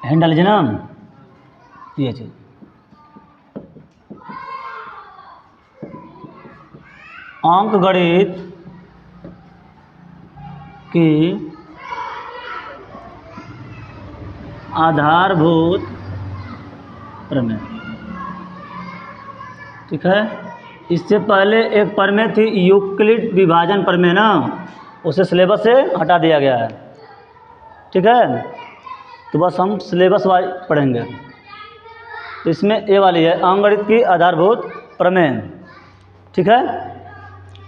Hint डाल लीजिए ना, ये चीज़ अंक गणित की आधारभूत प्रमेय। ठीक है, इससे पहले एक प्रमेय थी यूक्लिड विभाजन प्रमेय ना, उसे सिलेबस से हटा दिया गया है। ठीक है, तो बस हम सिलेबस वाइज पढ़ेंगे। तो इसमें ए वाली है अंकगणित की आधारभूत प्रमेय। ठीक है,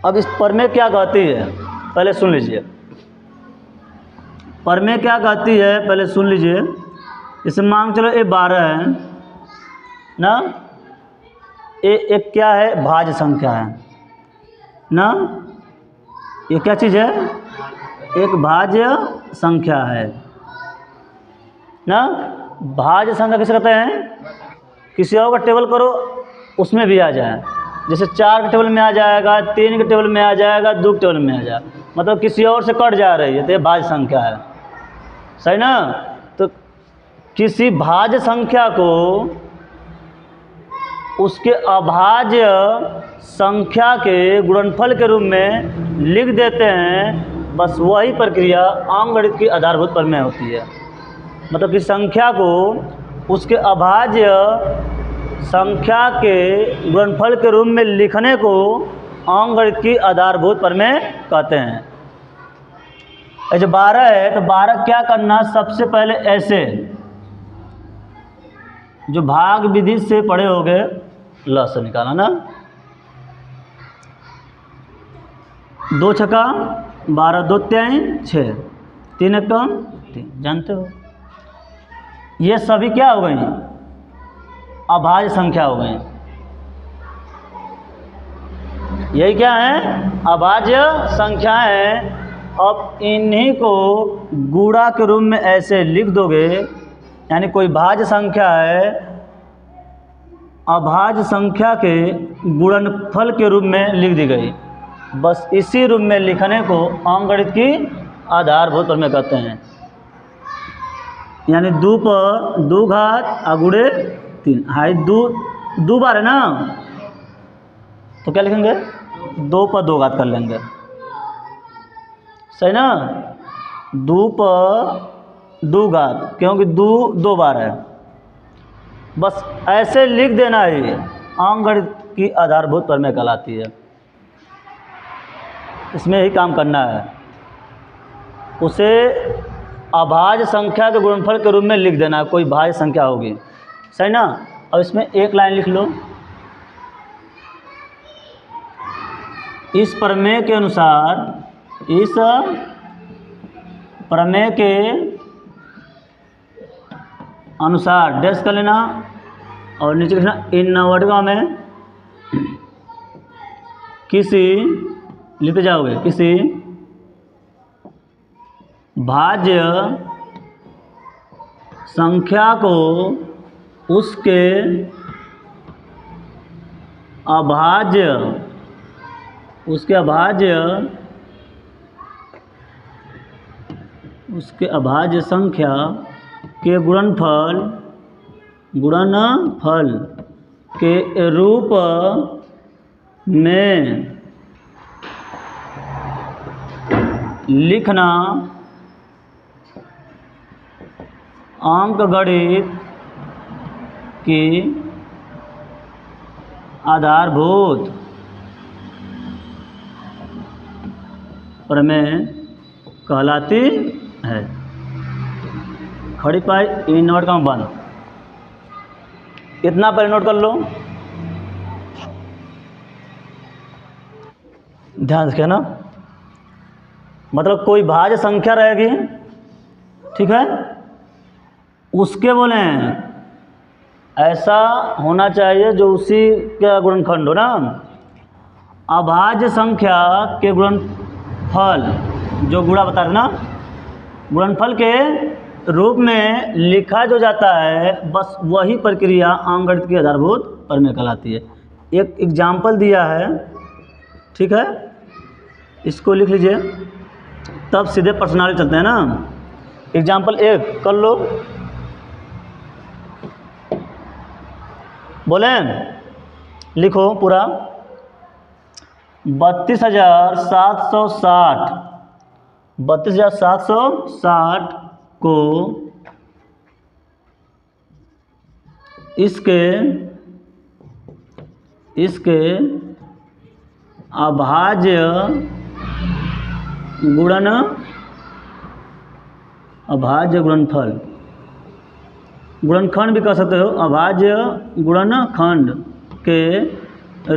अब इस प्रमेय क्या कहती है पहले सुन लीजिए। प्रमेय क्या कहती है पहले सुन लीजिए। इसे मान चलो ये 12 है ना, ये एक क्या है भाज्य संख्या है ना, ये क्या चीज़ है, एक भाज्य संख्या है ना। भाज्य संख्या किसे कहते हैं, किसी और का टेबल करो उसमें भी आ जाए, जैसे 4 के टेबल में आ जाएगा, 3 के टेबल में आ जाएगा, 2 के टेबल में आ जाएगा, मतलब किसी और से कट जा रही है तो ये भाज्य संख्या है, सही ना। तो किसी भाज्य संख्या को उसके अभाज्य संख्या के गुणनफल के रूप में लिख देते हैं, बस वही प्रक्रिया अंकगणित की आधारभूत प्रमेय होती है। मतलब कि संख्या को उसके अभाज्य संख्या के गुणनफल के रूप में लिखने को अंकगणित की आधारभूत प्रमेय कहते हैं। जो 12 है तो 12 क्या करना, सबसे पहले ऐसे जो भाग विधि से पढ़े होगे ल से निकाला ना, 2 छक्का 12, 2 तिहाई 6, 3 एकम 3, जानते हो। ये सभी क्या हो गई, अभाज्य संख्या हो गई। यही क्या है, अभाज्य संख्या है। अब इन्हीं को गुणा के रूप में ऐसे लिख दोगे, यानी कोई भाज्य संख्या है, अभाज्य संख्या के गुणनफल के रूप में लिख दी गई, बस इसी रूप में लिखने को अंकगणित की आधारभूत प्रमेय कहते हैं। यानी 2 पर 2 घात अगुड़े 3, हाई 2 बार है ना, तो क्या लिखेंगे 2 पर 2 घात कर लेंगे, सही ना। 2 पर 2 घात, क्योंकि 2 बार है, बस ऐसे लिख देना ही अंकगणित की आधारभूत प्रमेय कहलाती है। इसमें ही काम करना है, उसे अभाज्य संख्या के गुणनफल के रूप में लिख देना है, कोई भाज्य संख्या होगी, सही ना। अब इसमें एक लाइन लिख लो, इस प्रमेय के अनुसार, इस प्रमेय के अनुसार डैश कर लेना और नीचे लिखना इनवर्टिका में किसी, लिखते जाओगे, किसी भाज्य संख्या को उसके अभाज्य संख्या के गुणनफल के रूप में लिखना अंकगणित की आधारभूत प्रमेय कहलाती है। खड़ी पाई इन नोट का बंद, इतना पहले नोट कर लो, ध्यान रखिए ना। मतलब कोई भाज्य संख्या रहेगी, ठीक है, उसके बोले ऐसा होना चाहिए जो उसी का गुणनखंड हो ना। अभाज्य संख्या के गुणनफल जो गुणा बता रहे ना, गुणनफल के रूप में लिखा जो जाता है, बस वही प्रक्रिया अंकगणित की आधारभूत प्रमेय कहलाती है। एक एग्जाम्पल दिया है, ठीक है, इसको लिख लीजिए, तब सीधे पर्सनल चलते हैं ना। एग्जाम्पल 1 कर लो, बोले लिखो पूरा 32,760 32,760 को इसके अभाज्य गुणनफल गुणनखंड भी कह सकते हो, अभाज्य गुणनखंड के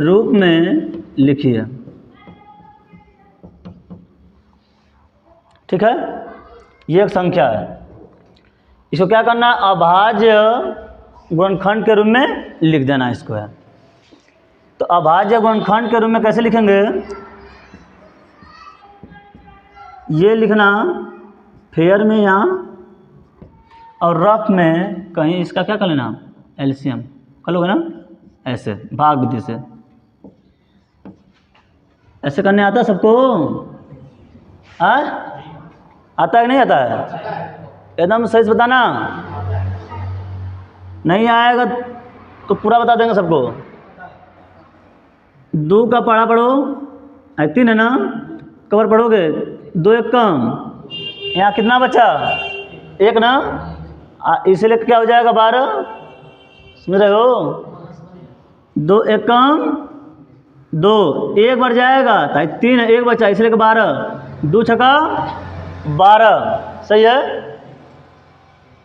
रूप में लिखिए। ठीक है, ये एक संख्या है, इसको क्या करना, अभाज्य गुणनखंड के रूप में लिख देना इसको है। तो अभाज्य गुणनखंड के रूप में कैसे लिखेंगे, ये लिखना फेयर में यहाँ और रफ में कहीं इसका क्या कर लेना, एलसीएम कर लोगे ना, ऐसे भाग विधि से। ऐसे करने आता है सबको? आता है कि नहीं आता है? एकदम सही से बताना, नहीं आएगा तो पूरा बता देंगे सबको। 2 का पढ़ा पढ़ो, 3 है ना, कवर पढ़ोगे, 2 एक कम, यहाँ कितना बचा, 1 ना, इसलिए क्या हो जाएगा 12, समझ रहे हो? 2 एक कम 2, 1 बढ़ जाएगा, 3 है, 1 बचा इसलिए 12, 2 छक्का 12, सही है।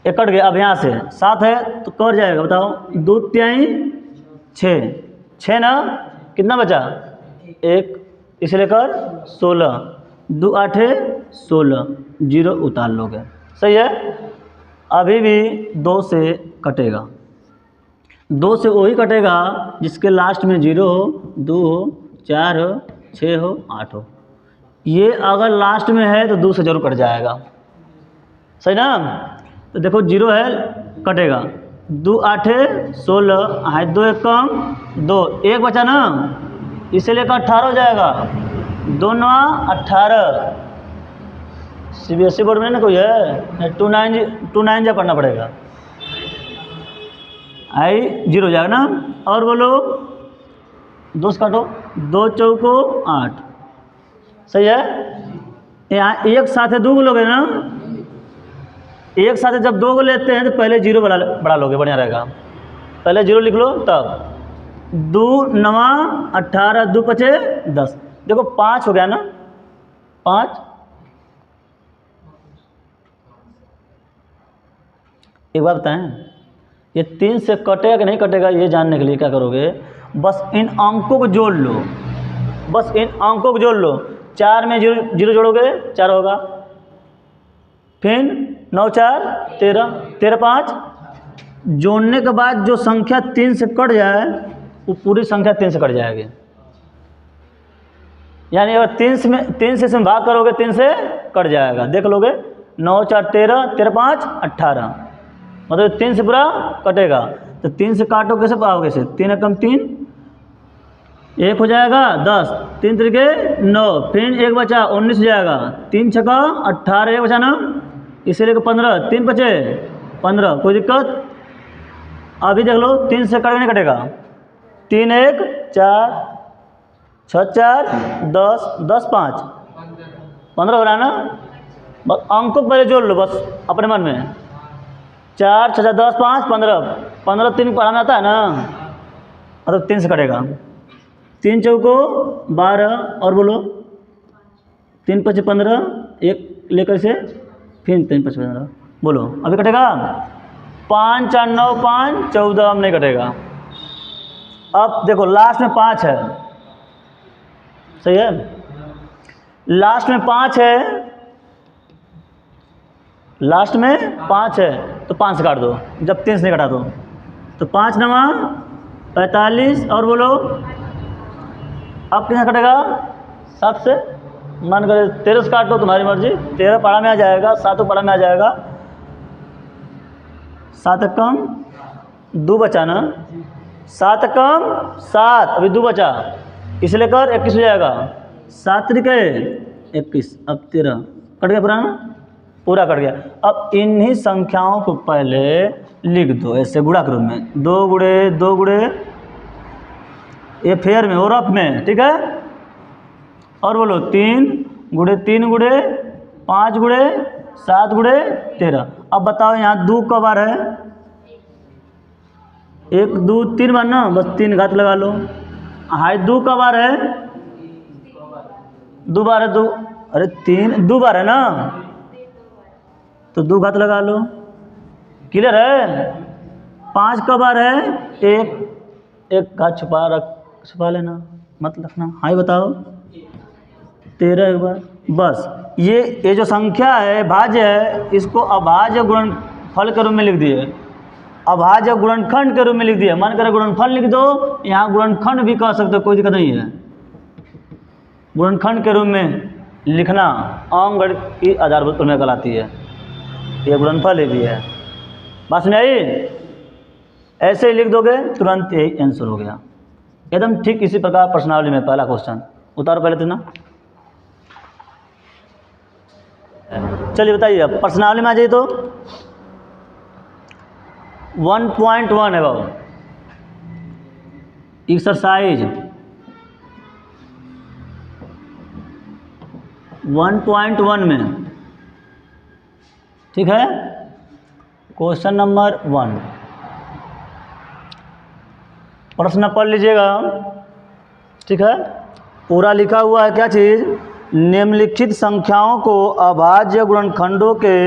1 कट गया, अब यहाँ से 7 है तो कवर जाएगा, बताओ, 2 तिहाई 6 ना, कितना बचा 1, इसलिए कर 16, 2 8 16, 0 उतार लोगे, सही है। अभी भी 2 से कटेगा, 2 से वही कटेगा जिसके लास्ट में 0 हो, 2 हो, 4 हो, 6 हो, 8 हो। ये अगर लास्ट में है तो 2 से जरूर कट जाएगा, सही ना। तो देखो 0 है, कटेगा, 2 8 16, 2 एक कम 2, 1 बचा ना, इसलिए का 18 हो जाएगा, 2 9 18। सीबीएसई बोर्ड में ना कोई है, 2 9 पढ़ना पड़ेगा, 0 हो जाएगा ना। और बोलो 2 से काटो, 2 चौको 8, सही है। यहाँ एक साथ 2 को लोगे ना, एक साथ जब 2 को लेते हैं तो पहले 0 बढ़ा लोगे, बढ़िया रहेगा, पहले 0 लिख लो, तब 2 9 18, 2 5 10, देखो 5 हो गया ना, 5। एक बात बताएं, ये 3 से कटेगा कि नहीं कटेगा, ये जानने के लिए क्या करोगे, बस इन अंकों को जोड़ लो, बस इन अंकों को जोड़ लो। 4 में 0 जोड़ोगे 4 होगा, फिर 9 4 13, 13 5, जोड़ने के बाद जो संख्या 3 से कट जाए वो पूरी संख्या 3 से कट जाएगी। यानी अगर 3 से इसमें भाग करोगे 3 से कट जाएगा, देख लोगे, 9 4 13, 13 5 18, मतलब 3 से पूरा कटेगा। तो 3 से काटो कैसे पाओगे, से 3 एकम 3, 1 हो जाएगा 10, 3 तरीके 9, फिर 1 बचा 19 हो जाएगा, 3 छक्का 18, 1 बचा ना, इसीलिए 15, 3 बचे 15, कोई दिक्कत। अभी देख लो 3 से कटेगा नहीं कटेगा, 3 1 4 6 4 10 10 5 15 हो रहा है ना। बस अंकों को पहले जोड़ लो, बस अपने मन में, 4 6 10 5 15, 15 3 पढ़ाना आता है ना, मतलब 3 से कटेगा, 3 चौको 12, और बोलो 3 5 15, 1 लेकर से फिर 3 5 15, बोलो अभी कटेगा, 5 4 9 5 14, अब नहीं कटेगा। अब देखो लास्ट में 5 है, सही है, लास्ट में 5 है, लास्ट में 5 है तो 5 से काट दो, जब 3 से नहीं कटा दो, तो 5 9 45, और बोलो अब कितना कटेगा, 7 से, मान कर 13 से काट दो, तुम्हारी मर्जी, 13 पारा में आ जाएगा, 7 पारा में आ जाएगा, 7 कम 2 बचा ना, 7 कम 7, अभी 2 बचा, इसलिए कर 21 हो जाएगा, 7 तरीके 21, अब 13 कट गया, पूरा ना, पूरा कट गया। अब इन्हीं संख्याओं को पहले लिख दो ऐसे गुणा के रूप में, 2 गुणे ये फेयर में और रफ में, ठीक है। और बोलो 3 गुणे 3 गुणे 5 गुणे 7 गुणे 13। अब बताओ यहाँ 2 क बार है, 1 2 3 बार ना, बस 3 घात लगा लो। हाई 2 क बार है, 2 बार है, 2 अरे 3 2 बार है ना, तो 2 घात लगा लो। क्लियर है। 5 क बार है, 1 घात छुपा लेना, मत रखना। हाँ बताओ 13 एक बार। बस ये जो संख्या है भाज्य है, इसको अभाज्य गुणनफल के रूप में लिख दिए, अभाज्य गुणनखंड के रूप में लिख दिए। मन करे गुणनफल लिख दो, यहाँ गुणनखंड भी कह सकते हो, कोई दिक्कत नहीं है। गुणनखंड के रूप में लिखना अंकगणित की आधारभूत प्रमेय कहलाती है। ये गुणनफल ही भी है। बस नहीं, ऐसे ही लिख दोगे तुरंत यही आंसर हो गया एकदम ठीक। इसी प्रकार प्रश्नावली में पहला क्वेश्चन उतारो पहले तो ना। चलिए बताइए, अब प्रश्नावली में आ जाइए तो 1.1 है बाबू, एक्सरसाइज 1.1 में, ठीक है। क्वेश्चन नंबर 1 प्रश्न पढ़ लीजिएगा, ठीक है। पूरा लिखा हुआ है क्या चीज़, निम्नलिखित संख्याओं को अभाज्य गुणनखंडों के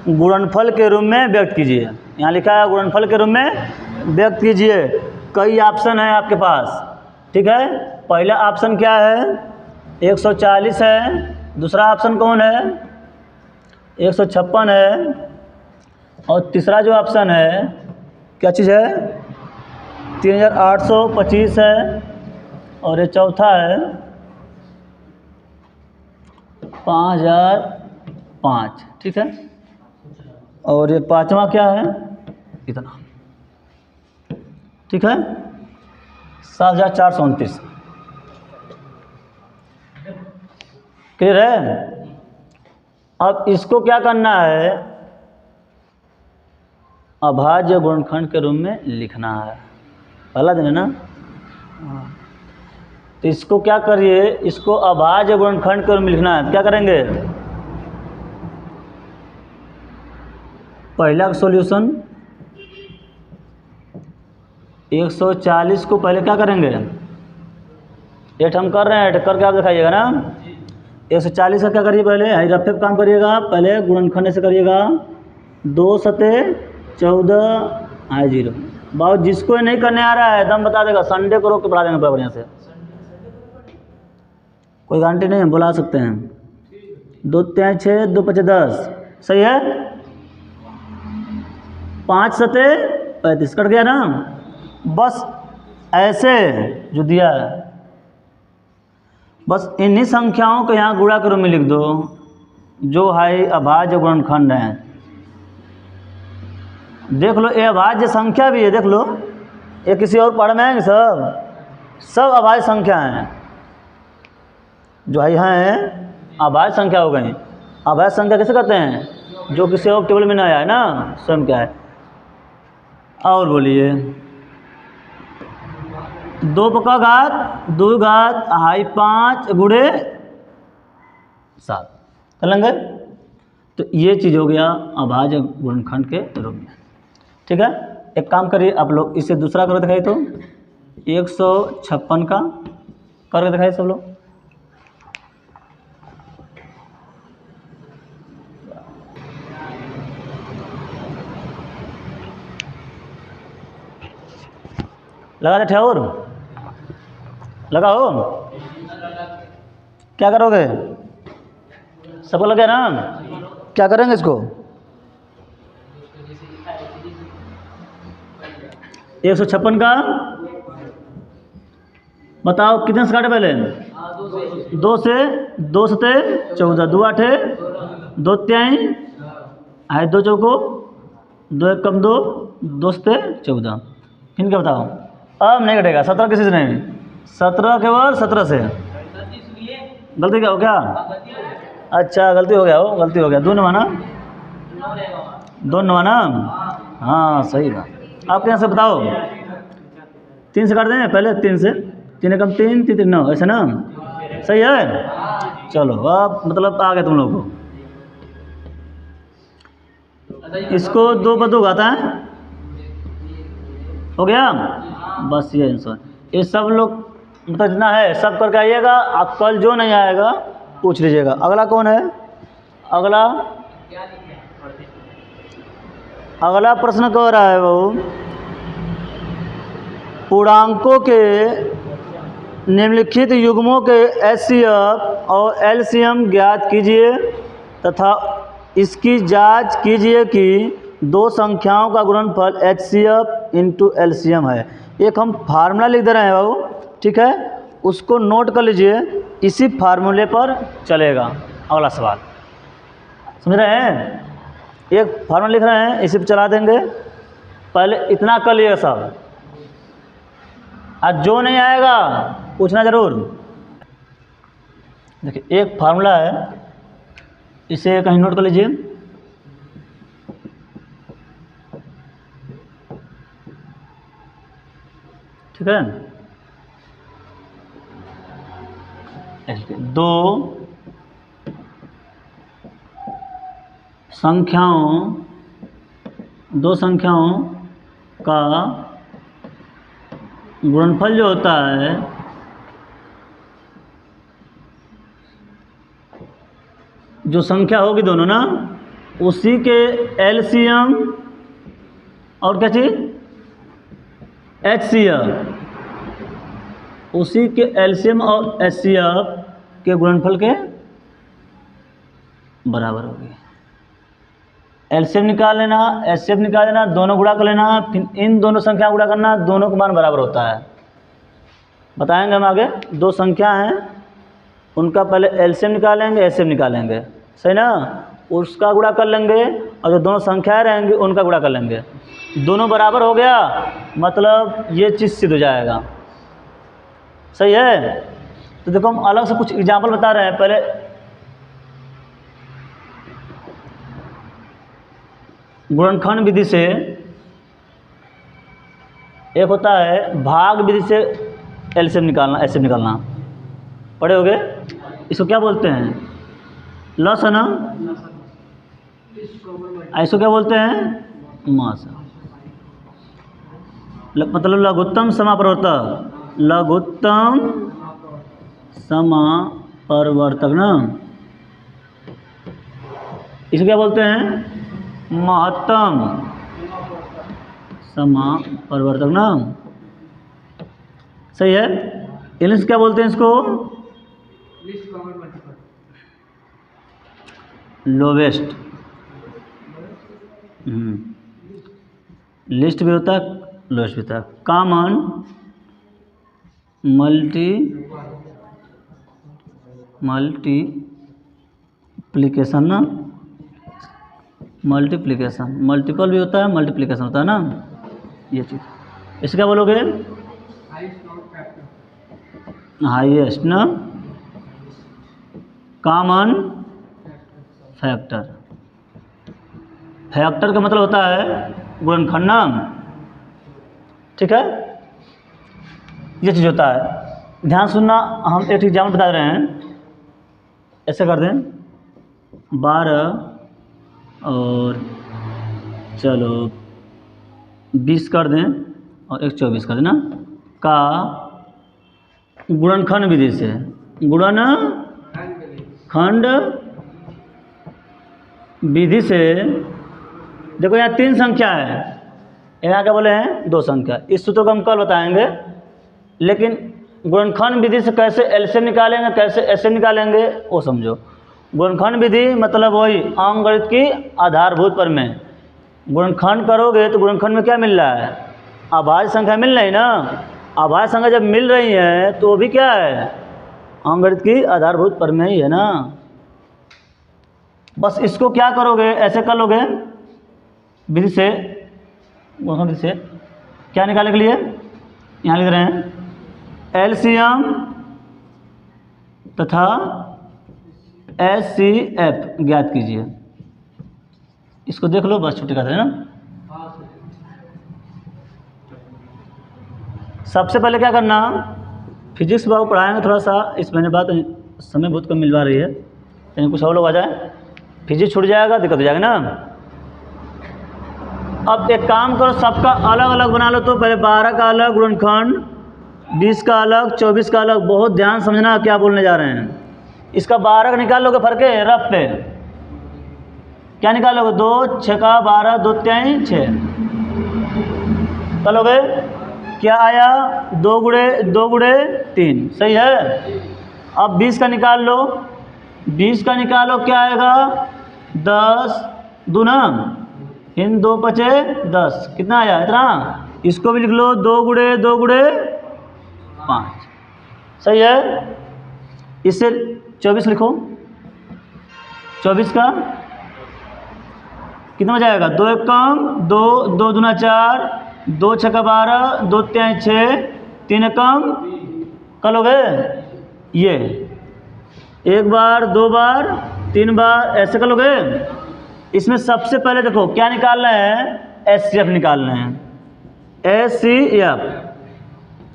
गुणनफल के रूप में व्यक्त कीजिए। यहाँ लिखा है गुणनफल के रूप में व्यक्त कीजिए। कई ऑप्शन है आपके पास, ठीक है। पहला ऑप्शन क्या है, 140 है। दूसरा ऑप्शन कौन है, 156 है। और तीसरा जो ऑप्शन है क्या चीज़ है, 3825 है। और ये चौथा है 5005, ठीक है। और ये पांचवा क्या है, इतना, ठीक है, 7429। क्लियर है। अब इसको क्या करना है, अभाज्य गुणनखंड के रूप में लिखना है। पहला दिन है ना, तो इसको क्या करिए, इसको अभाज्य गुणनखंड के रूप में लिखना है। क्या करेंगे, पहला सॉल्यूशन 140 को पहले क्या करेंगे, एट हम कर रहे हैं, एट करके आप दिखाइएगा ना। 140 का क्या करिए, पहले हाई रफे काम करिएगा, पहले गुणनखंड से करिएगा। 2 सते 14 हाई 0। बहुत जिसको नहीं करने आ रहा है एकदम बता देगा, संडे को रोक के पढ़ा देंगे पूरा बढ़िया से, कोई गारंटी नहीं है, बुला सकते हैं। 2 3 6 2 5 10, सही है। 5 सते 35 कट गया ना। बस ऐसे जो दिया है, बस इन्हीं संख्याओं को यहाँ गुणा के रूप में लिख दो जो है अभाज्य गुणनखंड हैं। देख लो ये अभाज्य संख्या भी है, देख लो ये किसी और पढ़ में आएंगे, सब अभाज्य संख्या हैं जो है अभाज्य संख्या हो गई। अभाज्य संख्या कैसे कहते हैं, जो किसी और टेबल में ना आया है ना, स्वयं क्या है। और बोलिए 2 का घात 2 घात हाई 5 गुणे 7 कर लेंगे। तो ये चीज़ हो गया अभाज्य गुणनखंड के रूप में, ठीक है। एक काम करिए आप लोग, इसे दूसरा करके दिखाइए तो 156 का करके दिखाइए सब लोग। लगा दे ठहर, लगाओ। क्या करोगे, सबको लगे ना, क्या करेंगे इसको, 156 का बताओ कितने से काटे पहले, 2 से 2 सते 14, 2 8 2 3 है 2 चौको 2 1 कम 2 2 सते 14। फिर क्या बताओ, अब नहीं कटेगा 17 किसी से नहीं, 17 केवल 17 से। गलती क्या हो क्या, अच्छा गलती हो गया, हो गलती हो गया, 2 नवा ना, 2 नवा ना, हाँ सही बात। आपके यहाँ से बताओ, 3 से काट दें पहले, 3 से, 3 एकम 3, 3 3 9, ऐसा ना? सही है। चलो अब मतलब आ गए तुम लोग को। इसको 2 पर 2 घाता है, हो गया। बस ये आंसर। ये सब लोग मतलब जितना है सब करके आइएगा। आप कल जो नहीं आएगा पूछ लीजिएगा। अगला कौन है? अगला प्रश्न कह रहा है वो, पूर्णांकों के निम्नलिखित युग्मों के HCF और LCM ज्ञात कीजिए तथा इसकी जांच कीजिए कि दो संख्याओं का गुणनफल HCF इंटू LCM है। एक हम फार्मूला लिख दे रहे हैं बाबू, ठीक है, उसको नोट कर लीजिए, इसी फार्मूले पर चलेगा अगला सवाल। समझ रहे हैं? एक फार्मूला लिख रहे हैं, इसी पर चला देंगे। पहले इतना कर लीजिएगा सब, आज जो नहीं आएगा पूछना ज़रूर। देखिए एक फार्मूला है, इसे कहीं नोट कर लीजिए। ठीक है, दो संख्याओं का गुणनफल जो होता है जो संख्या होगी दोनों ना, उसी के LCM और क्या चीज HCF, उसी के LCM और HCF के गुणनफल के बराबर होगी। LCM निकाल लेना, HCF निकाल लेना, दोनों गुणा कर लेना, फिर इन दोनों संख्या गुणा करना, दोनों का मान बराबर होता है। बताएंगे हम आगे। दो संख्या हैं, उनका पहले LCM निकालेंगे, HCF निकालेंगे, सही ना? उसका गुणा कर लेंगे और जो दोनों संख्याएं रहेंगी उनका गुणा कर लेंगे। दोनों बराबर हो गया मतलब ये चीज़ सिद्ध हो जाएगा। सही है? तो देखो हम अलग से कुछ एग्जाम्पल बता रहे हैं। पहले गुणनखंड विधि से, एक होता है भाग विधि से LCM निकालना, HCF निकालना, पढ़े होगे? इसको क्या बोलते हैं? लस है ना? ऐसो क्या बोलते हैं? मास। मतलब लघुत्तम समापरिवर्तक, लघुत्तम समापरिवर्तक ना, इसको क्या बोलते हैं? महत्तम समापरिवर्तक ना, सही है। इंग्लिश क्या बोलते हैं इसको? लोवेस्ट। लिस्ट भी होता है, लोवेस्ट भी होता है। कॉमन मल्टीप्लिकेशन ना, मल्टीप्लिकेशन, मल्टीपल भी होता है, मल्टीप्लिकेशन होता है ना, ये चीज़। इसे क्या बोलोगे? हाईएस्ट ना, कॉमन फैक्टर। फैक्टर का मतलब होता है गुणनखंड ना, ठीक है, ये चीज़ होता है। ध्यान सुनना, हम एक एग्जाम्पल बता रहे हैं। ऐसे कर दें 12 और चलो 20 कर दें और एक 24 कर दें ना, का गुणनखंड विधि से, गुणनखंड विधि से, देखो यहाँ 3 संख्या है, यहाँ क्या बोले हैं? 2 संख्या। इस सूत्र को हम कल बताएंगे, लेकिन गुणनखंड विधि से कैसे LCM निकालेंगे, कैसे HCF निकालेंगे वो समझो। गुणनखंड विधि मतलब वही अंकगणित की आधारभूत प्रमेय। गुणनखंड करोगे तो गुणनखंड में क्या मिल रहा है? अभाज्य संख्या मिल रही ना। अभाज्य संख्या जब मिल रही है तो वो भी क्या है? अंकगणित की आधारभूत प्रमेय ही है ना। बस इसको क्या करोगे, ऐसे कर लोगे विधि से, गुणनखंड विधि से क्या निकालने के लिए यहाँ लिख रहे हैं LCM तथा HCF ज्ञात कीजिए। इसको देख लो, बस छुट्टी करते हैं ना। सबसे पहले क्या करना, फिजिक्स बाबू पढ़ाएंगे थोड़ा सा, इस महीने बाद समय बहुत कम मिलवा रही है, लेकिन कुछ और लोग आ जाए, फिजिक्स छूट जाएगा, दिक्कत हो जाएगी ना। अब एक काम करो, सबका अलग अलग बना लो। तो पहले 12 का अलग गुणनखंड, 20 का अलग, 24 का अलग। बहुत ध्यान समझना क्या बोलने जा रहे हैं। इसका 12 का निकाल लोगे, फर्क है रफ पे क्या निकालोगे, 2 6 का 12, 2 3 6 निकालोगे, क्या आया 2 गुणे 3, सही है। अब 20 का निकाल लो, 20 का निकालो, क्या आएगा 10 दूना इन 2 5 10, कितना आया इतना। इसको भी लिख लो, 2 गुणे 5, सही है। इससे 24 लिखो, 24 का कितना हो जाएगा, 2 1 कम 2, 2 दूना 4, 2 6 का 12, 2 3 6, 3 1 कम कर लोगे, ये 1 बार 2 बार 3 बार ऐसे कर लोगे। इसमें सबसे पहले देखो क्या निकालना है, HCF निकालना है, HCF,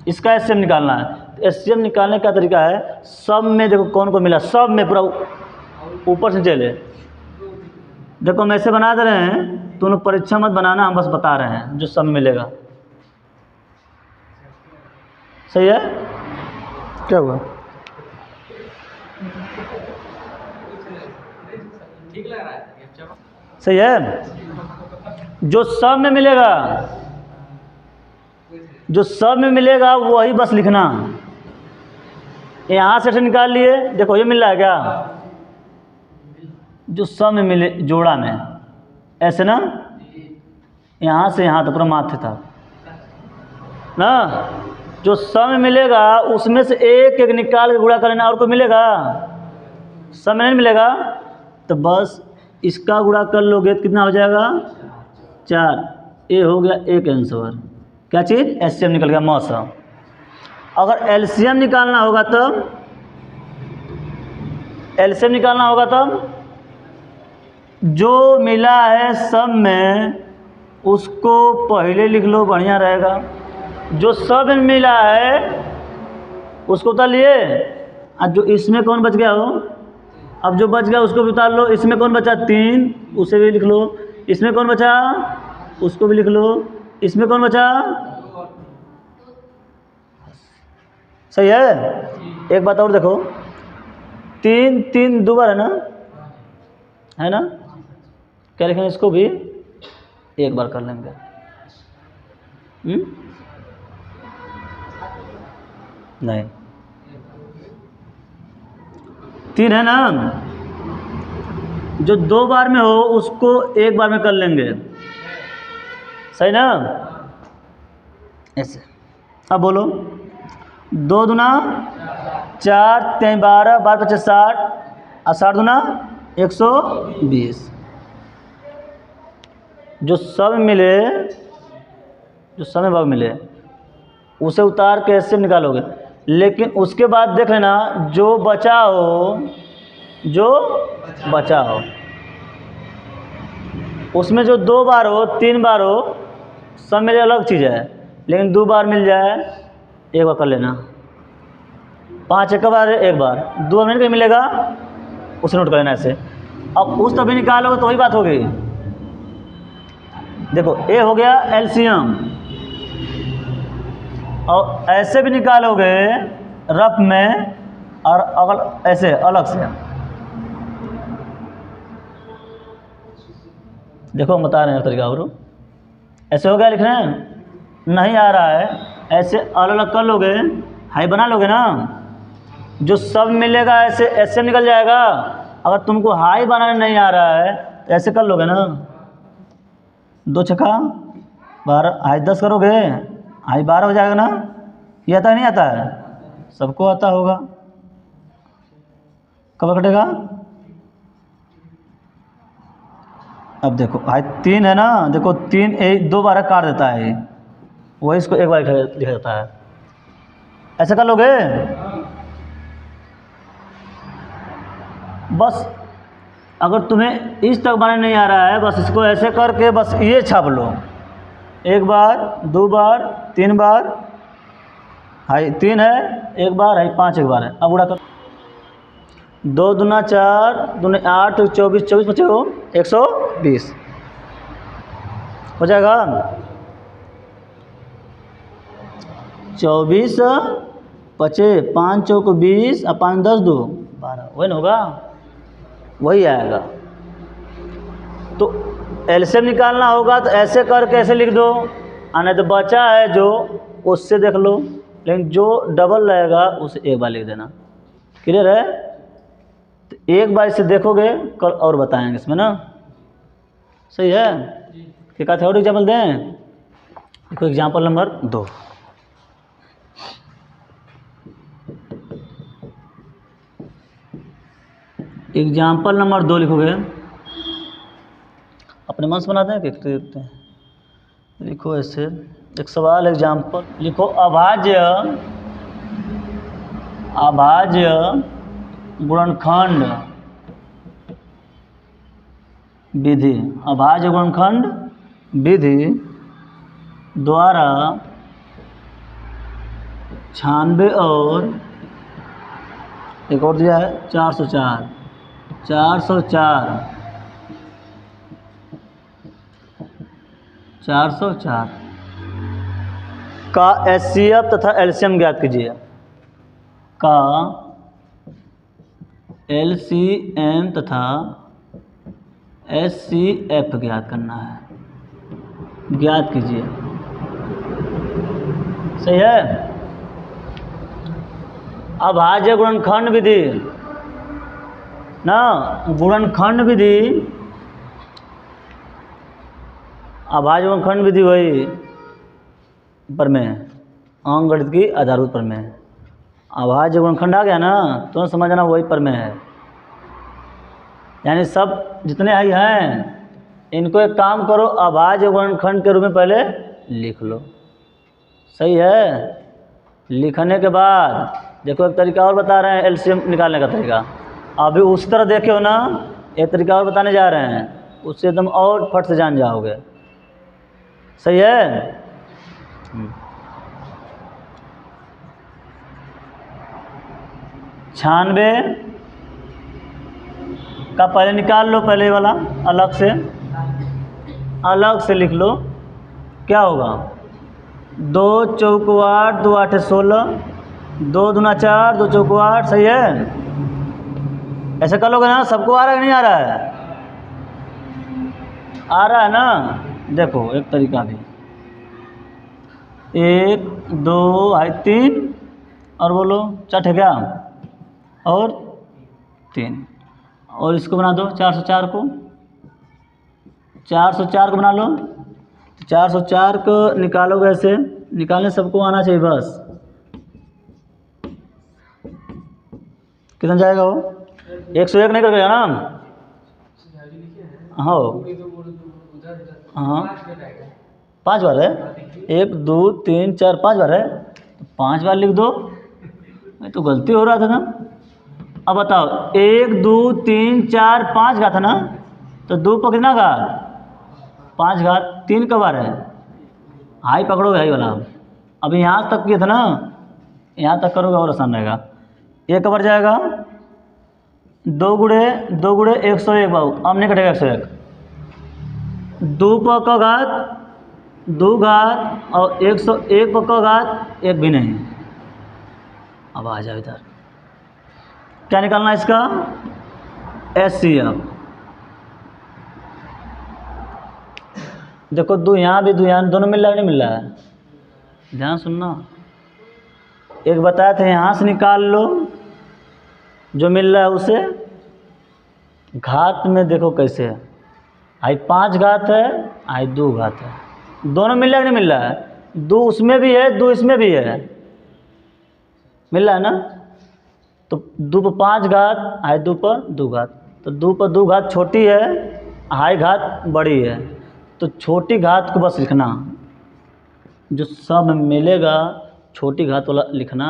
इसका HCF निकालना है। तो HCF निकालने का तरीका है, सब में देखो कौन को मिला, सब में पूरा ऊपर से चले। देखो हम ऐसे बना दे रहे हैं, तुम लोग परीक्षा मत बनाना, हम बस बता रहे हैं जो सब मिलेगा, सही है। क्या हुआ, ठीक लग रहा है, सही है। जो सब में मिलेगा, जो सब में मिलेगा वही बस लिखना। यहाँ से निकाल लिए, देखो ये मिल रहा है क्या, जो सब में मिले जोड़ा में, ऐसे ना, यहाँ से यहाँ तो पूरा माथे था ना। जो सब में मिलेगा उसमें से एक एक निकाल के गुणा कर लेना, और कोई मिलेगा सब में नहीं मिलेगा, तो बस इसका गुणा कर लोगे तो कितना हो जाएगा 4। ये हो गया एक आंसर। क्या चीज़, HCF निकल गया, मौसम। अगर LCM निकालना होगा तब, LCM निकालना होगा तब जो मिला है सब में उसको पहले लिख लो, बढ़िया रहेगा। जो सब में मिला है उसको उतार लिए, और जो इसमें कौन बच गया हो, अब जो बच गया उसको भी उतार लो। इसमें कौन बचा 3, उसे भी लिख लो। इसमें कौन बचा, उसको भी लिख लो। इसमें कौन बचा, सही है। एक बात और देखो, 3 3 2 बार है ना, क्या लिखेंगे, इसको भी एक बार कर लेंगे। नहीं, 3 है ना, जो 2 बार में हो उसको एक बार में कर लेंगे, सही ना, ऐसे। अब बोलो, 2 दूना 4, 3 12, 12 25 60, और 60 दूना 120। जो सब मिले, जो सब में मिले उसे उतार के HCF निकालोगे। लेकिन उसके बाद देख लेना, जो बचा हो, जो बचा हो उसमें जो 2 बार हो 3 बार हो, सब मेरे अलग चीज़ है, लेकिन 2 बार मिल जाए एक बार कर लेना। 5 एक बार, एक बार 2 मिनट में मिलेगा, उसे नोट कर लेना ऐसे। अब उस तभी निकालोगे तो वही बात होगी। देखो ये हो गया LCM, और ऐसे भी निकालोगे रफ में, और अगर ऐसे अलग से, देखो हम बता रहे हैं तरीका। और ऐसे हो गया लिखना, नहीं आ रहा है, ऐसे अलग अलग कर लोगे, हाई बना लोगे ना, जो सब मिलेगा ऐसे HCF निकल जाएगा। अगर तुमको हाई बनाने नहीं आ रहा है तो ऐसे कर लोगे ना, 2 छक्का 12, हाई 10 करोगे, हाई 12 हो जाएगा ना। ये आता है नहीं आता है, सबको आता होगा। कब कटेगा, अब देखो हाई 3 है ना, देखो 3 2 बार काट देता है, वही इसको एक बार लिखा जाता है। ऐसे कर लोगे, बस अगर तुम्हें इस तक बनाने नहीं आ रहा है, बस इसको ऐसे करके बस ये छाप लो, 1 बार 2 बार 3 बार हाई 3 है एक बार, हाई 5 एक बार है। अब उड़ा कर 2 दूना 4, दूने 8, 24, 24 बचे हो 120 हो जाएगा। 24 पचे 5 चौक 20 और 5 10 2 12, वही ना होगा, वही आएगा। तो एलसीएम निकालना होगा तो ऐसे करके ऐसे लिख दो, और नहीं तो बचा है जो उससे देख लो, लेकिन जो डबल रहेगा उसे एक बार लिख देना। क्लियर है? तो एक बार इसे देखोगे, कल और बताएंगे इसमें ना। सही है? एक आध और एग्जाम्पल दें। देखो एग्जाम्पल नंबर 2। एग्जाम्पल नंबर 2 लिखोगे, अपने मन से बनाते हैं कि देखते हैं। लिखो ऐसे एक सवाल एग्जाम्पल लिखो, अभाज्य गुणनखंड विधि, अभाज्य गुणनखंड विधि द्वारा 96 और एक और दिया है 404 का एचसीएफ तथा एलसीएम ज्ञात कीजिए। का एलसीएम तथा एचसीएफ ज्ञात करना है, ज्ञात कीजिए। सही है? अभाज्य गुणनखंड विधि ना, गुणनखंड विधि, अभाज्य गुणनखंड विधि वही प्रमेय, अंकगणित की आधारभूत प्रमेय। अभाज्य गुणनखंड आ गया ना, तो समझना वही प्रमेय है। यानी सब जितने आई हैं इनको एक काम करो, अभाज्य गुणनखंड के रूप में पहले लिख लो। सही है? लिखने के बाद देखो एक तरीका और बता रहे हैं एलसीएम निकालने का तरीका। अभी उस तरह देखे हो ना, एक तरीका और बताने जा रहे हैं, उससे एकदम और फट से जान जाओगे। सही है? 96 का पहले निकाल लो, पहले वाला अलग से लिख लो। क्या होगा? 2 चौक 8, 2 8 16, 2 दूना 4, 2 चौक 8। सही है? ऐसे कर लोगे ना, सबको आ रहा है कि नहीं आ रहा है? आ रहा है ना? देखो एक तरीका भी, 1 2 3 और बोलो 4 है क्या, और 3, और इसको बना दो 404 को, 404 को बना लो। 404 को निकालोगे, ऐसे निकालने सबको आना चाहिए बस। कितना जाएगा वो? 101 नहीं कर गया ना? हाँ हाँ 5 बार है, 1 2 3 4 5 बार है, तो 5 बार लिख दो। तो गलती हो रहा था ना। अब बताओ 1 2 3 4 5 घात है ना, तो 2 पर कितना घात? 5 घात। 3 का बार है, हाई पकड़ोगे, हाई वाला। अभी यहाँ तक किया था ना, यहाँ तक करोगे और आसान रहेगा। 1 का बार जाएगा 2 गुणे 101 बाबू, अब नहीं कटेगा 101। 2 पर का घात 2 घात और 101 पर का घात 1 भी नहीं। अब आ जाओ इधर, क्या निकालना है इसका? एचसीएफ। देखो 2 यहाँ भी 2 यहाँ, दोनों मिल रहा है नहीं मिल रहा है? ध्यान सुनना, एक बताया था यहाँ से निकाल लो जो मिल रहा है उसे। घात में देखो कैसे है, हाई 5 घात है, हाई 2 घात है, दोनों मिल रहा है नहीं मिल रहा है? 2 उसमें भी है, 2 इसमें भी है, मिल रहा है ना? तो 2 पर 5 घात, हाई 2 पर 2 घात, तो 2 पर 2 घात छोटी है, हाई घात बड़ी है, तो छोटी घात को बस लिखना, जो सब मिलेगा छोटी घात वाला लिखना।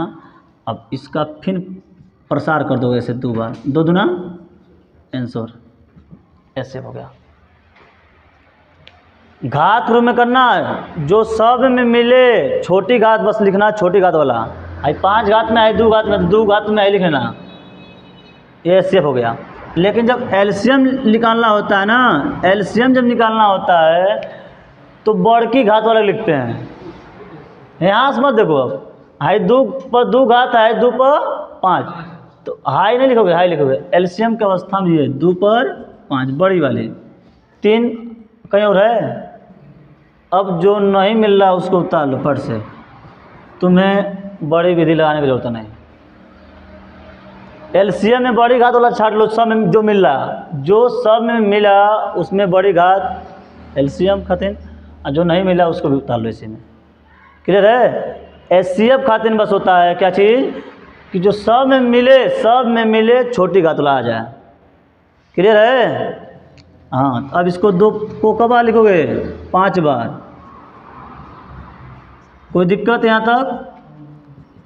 अब इसका फिर प्रसार कर दो ऐसे 2 बार, 2 दूना आंसर, ऐसे हो गया। घात रूप में करना है, जो सब में मिले छोटी घात बस लिखना, छोटी घात वाला। आई 5 घात में आई 2 घात में, 2 घात में आई लिख लेना, ये HCF हो गया। लेकिन जब एलसीएम निकालना होता है ना, एलसीएम जब निकालना होता है तो बड़की घात वाला लिखते हैं। यहाँ से मत देखो, अब हाई 2 पर 2 घात है, 2 पर 5, तो हाई नहीं लिखोगे, हाई लिखोगे। एलसीएम की अवस्था में ये 2 पर 5 बड़ी वाली, 3 कहीं और है। अब जो नहीं मिल रहा उसको उतार लो फट से, तुम्हें बड़ी विधि लगाने की जरूरत नहीं। एलसीएम में बड़ी घात वाला छाट लो, सब में जो मिल रहा, जो सब में मिला उसमें बड़ी घात एलसीएम खातिन, और जो नहीं मिला उसको भी उतार लो इसी में। क्लियर है? HCF खातिन बस होता है क्या चीज़ कि जो सब में मिले छोटी घात वाला आ जाए। क्लियर है? हाँ, अब इसको 2 को कब बार लिखोगे? 5 बार। कोई दिक्कत यहाँ तक?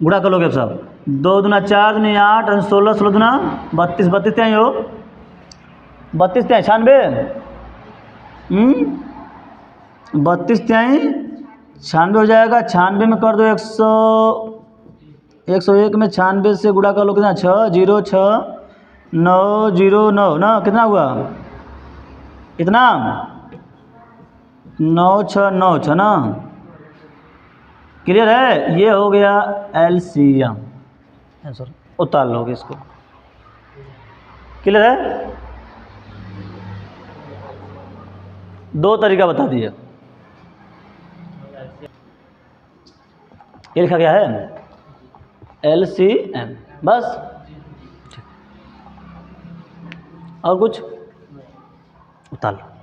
गुणा कर लोगे अब सब। 2 दूना 4 दूनी 8, 16, 16 दूना 32, 32 त्याई हो, 32 त्याई 96, 32 त्याई 96 हो जाएगा। 96 में कर दो 101 में 96 से गुणा कर लो, कितना 6 0 6 9 0 9 ना, कितना हुआ? कितना? 9 6 9 6 ना। क्लियर है? ये हो गया एलसीएम। सर उतार लोगे इसको। क्लियर है? 2 तरीका बता दिए। ये लिखा गया है एलसीएम, बस। और कुछ उतार लो।